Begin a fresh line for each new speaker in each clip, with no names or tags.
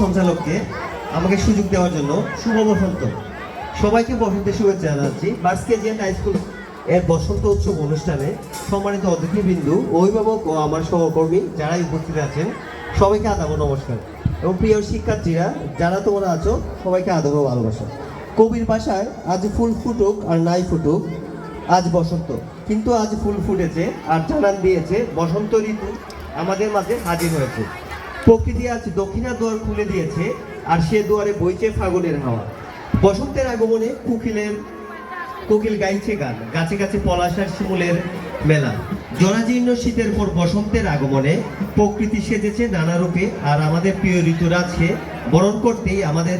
সঞ্চালককে আমাকে সুযোগ দেওয়ার জন্য শুভ বসন্ত। সবাইকে বসন্তের শুভেচ্ছা জানাচ্ছি। বার্সকেজিয়ান হাই স্কুল এর বসন্ত উৎসব অনুষ্ঠানে সম্মানিত অতিথিবৃন্দ, অভিভাবক ও আমার সহকর্মী যারাই উপস্থিত আছেন সবাইকে আদাব নমস্কার। এবং প্রিয় শিক্ষার্থীরা যারা তোমরা আছো সবাইকে আদব ও ভালোবাসা। কবির ভাষায় আজ ফুল ফুটুক আর নাই ফুটুক, আজ বসন্ত, কিন্তু আজ ফুল ফুটেছে আর জানান দিয়েছে বসন্ত ঋতু আমাদের মাঝে হাজির হয়েছে। প্রকৃতি আজ দক্ষিণা দুয়ার খুলে দিয়েছে আর সে দুয়ারে বইছে ফাগুনের হাওয়া। বসন্তের আগমনে কোকিল গাইছে গান, গাছে গাছে পলাশ আর শিমুলের মেলা। জরাজীর্ণ শীতের পর বসন্তের আগমনে প্রকৃতি সেজেছে নানা রূপে। আর আমাদের প্রিয় ঋতুরাজকে বরণ করতেই আমাদের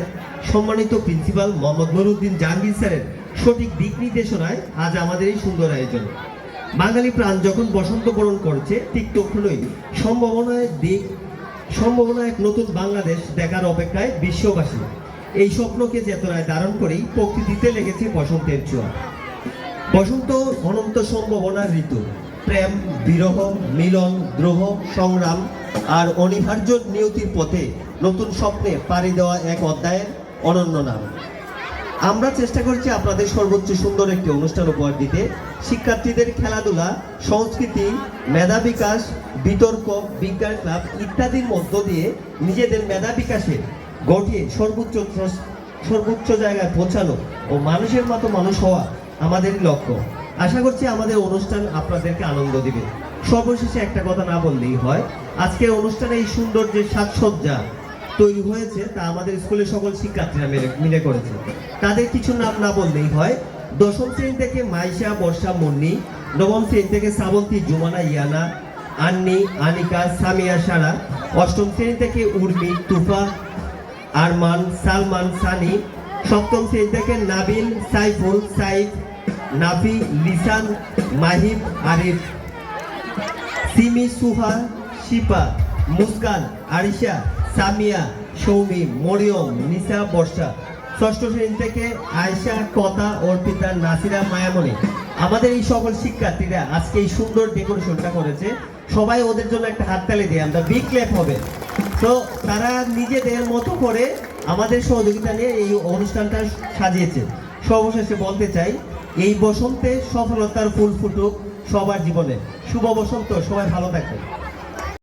সম্মানিত প্রিন্সিপাল মোহাম্মদ নুরুদ্দিন জাহাঙ্গীর স্যারের সঠিক দিক নির্দেশনায় আজ আমাদের এই সুন্দর আয়োজন। বাঙালি প্রাণ যখন বসন্ত বরণ করছে, ঠিক তখনই সম্ভাবনা এক নতুন বাংলাদেশ দেখার অপেক্ষায় বিশ্ববাসী। এই স্বপ্নকে চেতনায় ধারণ করেই প্রকৃতিতে লেগেছে বসন্তের ছোঁয়া। বসন্ত অনন্ত সম্ভাবনার ঋতু। প্রেম, বিরহ, মিলন, দ্রোহ, সংগ্রাম আর অনিবার্য নিয়তির পথে নতুন স্বপ্নে পাড়ি দেওয়া এক অধ্যায়ের অনন্য নাম। আমরা চেষ্টা করছি আপনাদের সর্বোচ্চ সুন্দর একটি অনুষ্ঠান উপহার দিতে। শিক্ষার্থীদের খেলাধুলা, সংস্কৃতি, মেধা বিকাশ, বিতর্ক, বিজ্ঞান ক্লাব ইত্যাদির মধ্য দিয়ে নিজেদের মেধা বিকাশে ঘটিয়ে সর্বোচ্চ জায়গায় পৌঁছানো ও মানুষের মতো মানুষ হওয়া আমাদের লক্ষ্য। আশা করছি আমাদের অনুষ্ঠান আপনাদেরকে আনন্দ দিবে। সর্বশেষে একটা কথা না বললেই হয়, আজকের অনুষ্ঠানে এই সুন্দর যে সাজসজ্জা তৈরি হয়েছে তা আমাদের স্কুলের সকল শিক্ষার্থীরা মিলে করেছে। তাদের কিছু নাম না বললেই হয়। দশম শ্রেণী থেকে মাইশা, বর্ষা, মুন্নি। নবম শ্রেণী থেকে শ্রাবন্তী, জুমানা, ইয়ানা, আন্নি, আনিকা, সামিয়া, সারা। অষ্টম শ্রেণী থেকে উর্মি, তুফা, আরমান, সালমান, সানি। সপ্তম শ্রেণী থেকে নাবিল, সাইফুল, সাইফ, নাফি, লিসান, মাহিব, আরিফ, সিমি, সুহা, শিপা, মুস্কান, আরিশা, সামিয়া, সৌমি, মরিয়ম, নিসা, বর্ষা। ষষ্ঠ শ্রেণী থেকে আয়েশা, কথা, অর্পিতা, নাসিরা, মায়ামণি। আমাদের এই সকল শিক্ষার্থীরা আজকে এই সুন্দর ডেকোরেশনটা করেছে। সবাই ওদের জন্য একটা হাততালি দিয়ে আমরা বিগ ক্ল্যাপ হবে। তো তারা নিজেদের মতো করে আমাদের সহযোগিতা নিয়ে এই অনুষ্ঠানটা সাজিয়েছে। সর্বশেষে বলতে চাই, এই বসন্তে সফলতার ফুল ফুটুক সবার জীবনে। শুভ বসন্ত, সবাই ভালো থাকবেন।